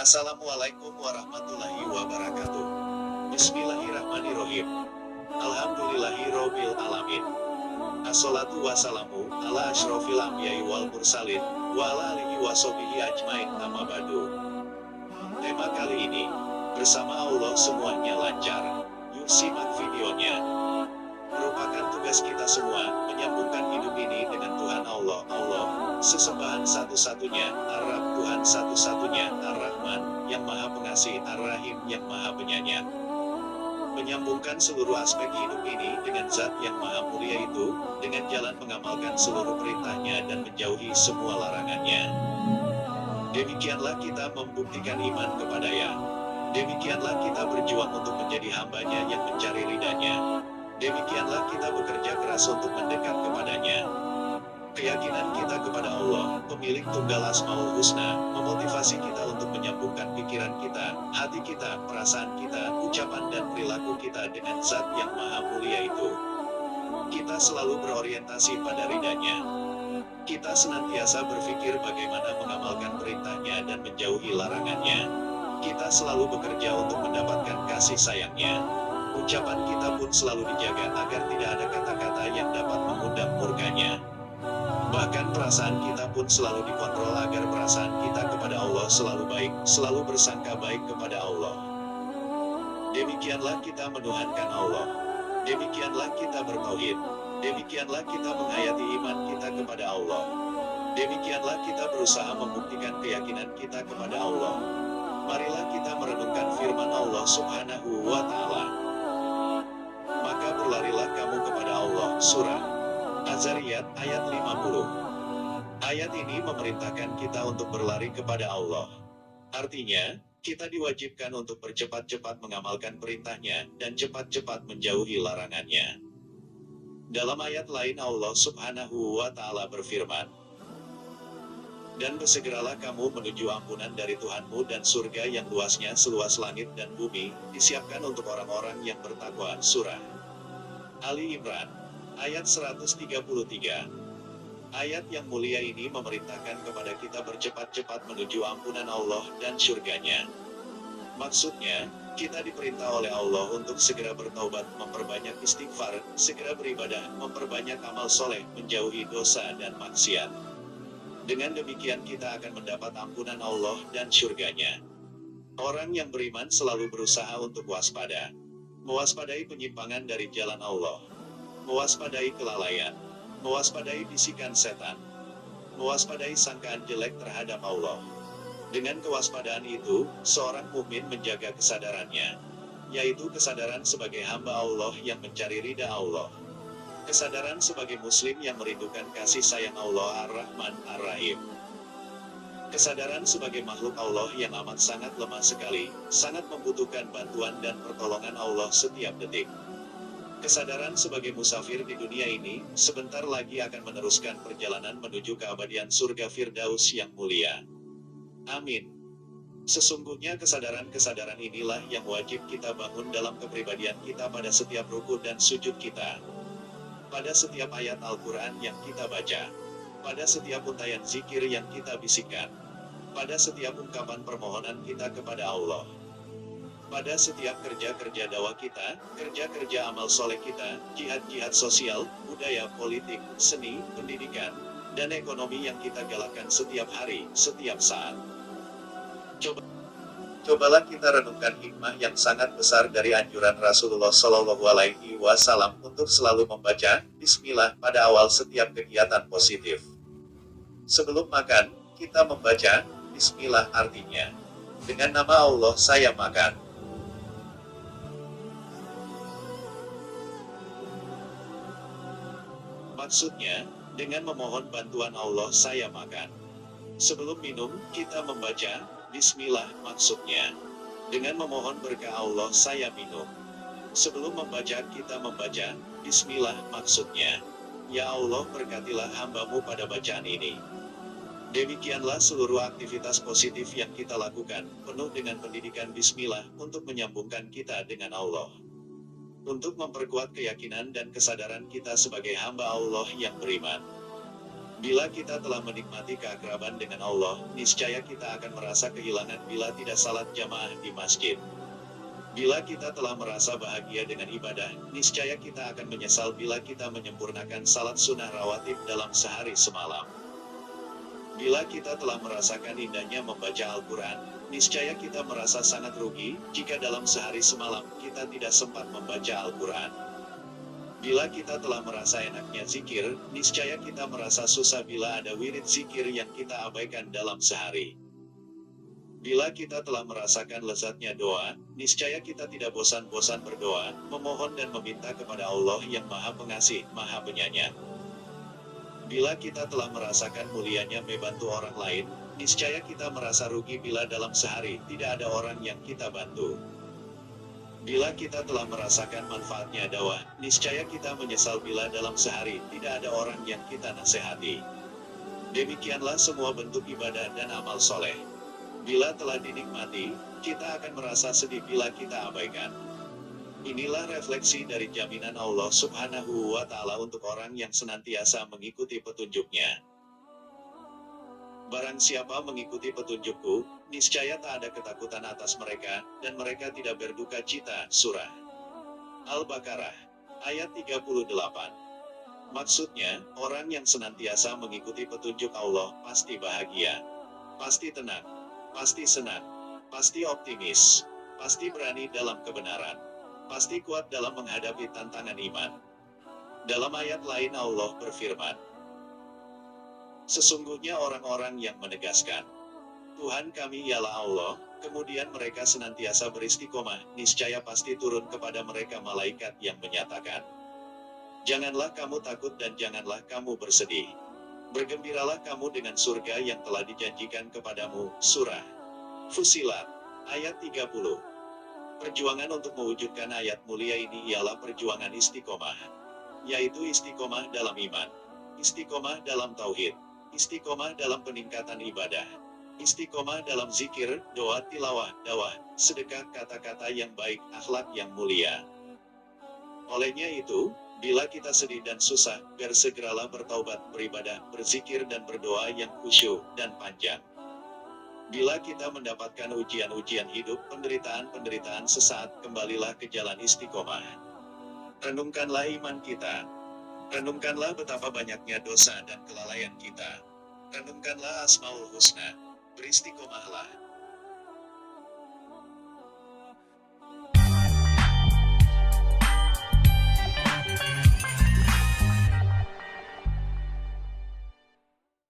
Assalamualaikum warahmatullahi wabarakatuh. Bismillahirrahmanirrahim. Alhamdulillahirobbil alamin. Assalatu wassalamu ala asyrofil anbiya'i wal mursalin wa ala alihi wa sahbihi ajmain, amma ba'du. Tema kali ini, bersama Allah semuanya lancar. Yuk simak videonya. Merupakan tugas kita semua, menyambungkan hidup ini dengan Tuhan Allah, sesembahan satu-satunya, Ar-Rabb, Tuhan satu-satunya, Ar-Rahman, yang Maha Pengasih, Ar-Rahim, yang Maha Penyayang. Menyambungkan seluruh aspek hidup ini dengan Zat yang Maha Mulia itu, dengan jalan mengamalkan seluruh perintahnya dan menjauhi semua larangannya. Demikianlah kita membuktikan iman kepada-Nya. Demikianlah kita berjuang untuk menjadi hamba-Nya yang mencari ridha-Nya. Demikianlah kita bekerja keras untuk mendekat kepada-Nya. Keyakinan kita kepada Allah, pemilik tunggal Asmaul Husna, memotivasi kita untuk menyambungkan pikiran kita, hati kita, perasaan kita, ucapan dan perilaku kita dengan Zat yang Maha Mulia itu. Kita selalu berorientasi pada ridha-Nya. Kita senantiasa berpikir bagaimana mengamalkan perintah-Nya dan menjauhi larangan-Nya. Kita selalu bekerja untuk mendapatkan kasih sayang-Nya. Ucapan kita pun selalu dijaga agar tidak ada kata-kata yang dapat mengundang murka-Nya. Bahkan perasaan kita pun selalu dikontrol agar perasaan kita kepada Allah selalu baik, selalu bersangka baik kepada Allah. Demikianlah kita menuhankan Allah. Demikianlah kita bertauhid. Demikianlah kita menghayati iman kita kepada Allah. Demikianlah kita berusaha membuktikan keyakinan kita kepada Allah. Marilah kita merenungkan firman Allah Subhanahu wa Ta'ala. Maka berlarilah kamu kepada Allah. Surah Az-Zariyat ayat 50. Ayat ini memerintahkan kita untuk berlari kepada Allah. Artinya, kita diwajibkan untuk bercepat-cepat mengamalkan perintah-Nya dan cepat-cepat menjauhi larangan-Nya. Dalam ayat lain Allah Subhanahu wa Ta'ala berfirman, "Dan bersegeralah kamu menuju ampunan dari Tuhanmu dan surga yang luasnya seluas langit dan bumi, disiapkan untuk orang-orang yang bertakwa." Surah Ali Imran ayat 133. Ayat yang mulia ini memerintahkan kepada kita bercepat-cepat menuju ampunan Allah dan surga-Nya. Maksudnya, kita diperintah oleh Allah untuk segera bertaubat, memperbanyak istighfar, segera beribadah, memperbanyak amal soleh, menjauhi dosa dan maksiat. Dengan demikian kita akan mendapat ampunan Allah dan surga-Nya. Orang yang beriman selalu berusaha untuk waspada. Mewaspadai penyimpangan dari jalan Allah. Mewaspadai kelalaian. Mewaspadai bisikan setan. Mewaspadai sangkaan jelek terhadap Allah. Dengan kewaspadaan itu, seorang mukmin menjaga kesadarannya, yaitu kesadaran sebagai hamba Allah yang mencari ridha Allah. Kesadaran sebagai muslim yang merindukan kasih sayang Allah Ar-Rahman Ar-Rahim. Kesadaran sebagai makhluk Allah yang amat sangat lemah sekali, sangat membutuhkan bantuan dan pertolongan Allah setiap detik. Kesadaran sebagai musafir di dunia ini, sebentar lagi akan meneruskan perjalanan menuju keabadian surga Firdaus yang mulia. Amin. Sesungguhnya kesadaran-kesadaran inilah yang wajib kita bangun dalam kepribadian kita pada setiap ruku dan sujud kita. Pada setiap ayat Al-Quran yang kita baca. Pada setiap untayan zikir yang kita bisikkan. Pada setiap ungkapan permohonan kita kepada Allah. Pada setiap kerja-kerja dakwah kita, kerja-kerja amal soleh kita, jihad-jihad sosial, budaya, politik, seni, pendidikan, dan ekonomi yang kita galakkan setiap hari, setiap saat. Cobalah kita renungkan hikmah yang sangat besar dari anjuran Rasulullah Shallallahu Alaihi Wasallam untuk selalu membaca Bismillah pada awal setiap kegiatan positif. Sebelum makan, kita membaca Bismillah, artinya, dengan nama Allah saya makan. Maksudnya, dengan memohon bantuan Allah saya makan. Sebelum minum, kita membaca Bismillah, maksudnya, dengan memohon berkah Allah saya minum. Sebelum membaca kita membaca Bismillah, maksudnya, ya Allah berkatilah hamba-Mu pada bacaan ini. Demikianlah seluruh aktivitas positif yang kita lakukan, penuh dengan pendidikan Bismillah, untuk menyambungkan kita dengan Allah. Untuk memperkuat keyakinan dan kesadaran kita sebagai hamba Allah yang beriman. Bila kita telah menikmati keakraban dengan Allah, niscaya kita akan merasa kehilangan bila tidak salat jamaah di masjid. Bila kita telah merasa bahagia dengan ibadah, niscaya kita akan menyesal bila kita menyempurnakan salat sunnah rawatib dalam sehari semalam. Bila kita telah merasakan indahnya membaca Al-Quran, niscaya kita merasa sangat rugi jika dalam sehari semalam kita tidak sempat membaca Al-Quran. Bila kita telah merasa enaknya zikir, niscaya kita merasa susah bila ada wirid zikir yang kita abaikan dalam sehari. Bila kita telah merasakan lezatnya doa, niscaya kita tidak bosan-bosan berdoa, memohon dan meminta kepada Allah yang Maha Pengasih, Maha Penyayang. Bila kita telah merasakan mulianya membantu orang lain, niscaya kita merasa rugi bila dalam sehari tidak ada orang yang kita bantu. Bila kita telah merasakan manfaatnya dakwah, niscaya kita menyesal bila dalam sehari tidak ada orang yang kita nasihati. Demikianlah semua bentuk ibadah dan amal soleh. Bila telah dinikmati, kita akan merasa sedih bila kita abaikan. Inilah refleksi dari jaminan Allah Subhanahu wa Ta'ala untuk orang yang senantiasa mengikuti petunjuk-Nya. Barang siapa mengikuti petunjukku, niscaya tak ada ketakutan atas mereka, dan mereka tidak berduka cita. Surah Al-Baqarah ayat 38. Maksudnya, orang yang senantiasa mengikuti petunjuk Allah pasti bahagia, pasti tenang, pasti senang, pasti optimis, pasti berani dalam kebenaran, pasti kuat dalam menghadapi tantangan iman. Dalam ayat lain Allah berfirman, sesungguhnya orang-orang yang menegaskan, Tuhan kami ialah Allah, kemudian mereka senantiasa beristiqomah, niscaya pasti turun kepada mereka malaikat yang menyatakan, janganlah kamu takut dan janganlah kamu bersedih. Bergembiralah kamu dengan surga yang telah dijanjikan kepadamu. Surah Fussilat ayat 30. Perjuangan untuk mewujudkan ayat mulia ini ialah perjuangan istiqomah, yaitu istiqomah dalam iman, istiqomah dalam tauhid, istiqomah dalam peningkatan ibadah, istiqomah dalam zikir, doa, tilawah, dakwah, sedekah, kata-kata yang baik, akhlak yang mulia. Olehnya itu, bila kita sedih dan susah, bersegeralah bertaubat, beribadah, berzikir dan berdoa yang khusyuk dan panjang. Bila kita mendapatkan ujian-ujian hidup, penderitaan-penderitaan sesaat, kembalilah ke jalan istiqomah. Renungkanlah iman kita. Renungkanlah betapa banyaknya dosa dan kelalaian kita. Renungkanlah Asmaul Husna. Beristiqomahlah.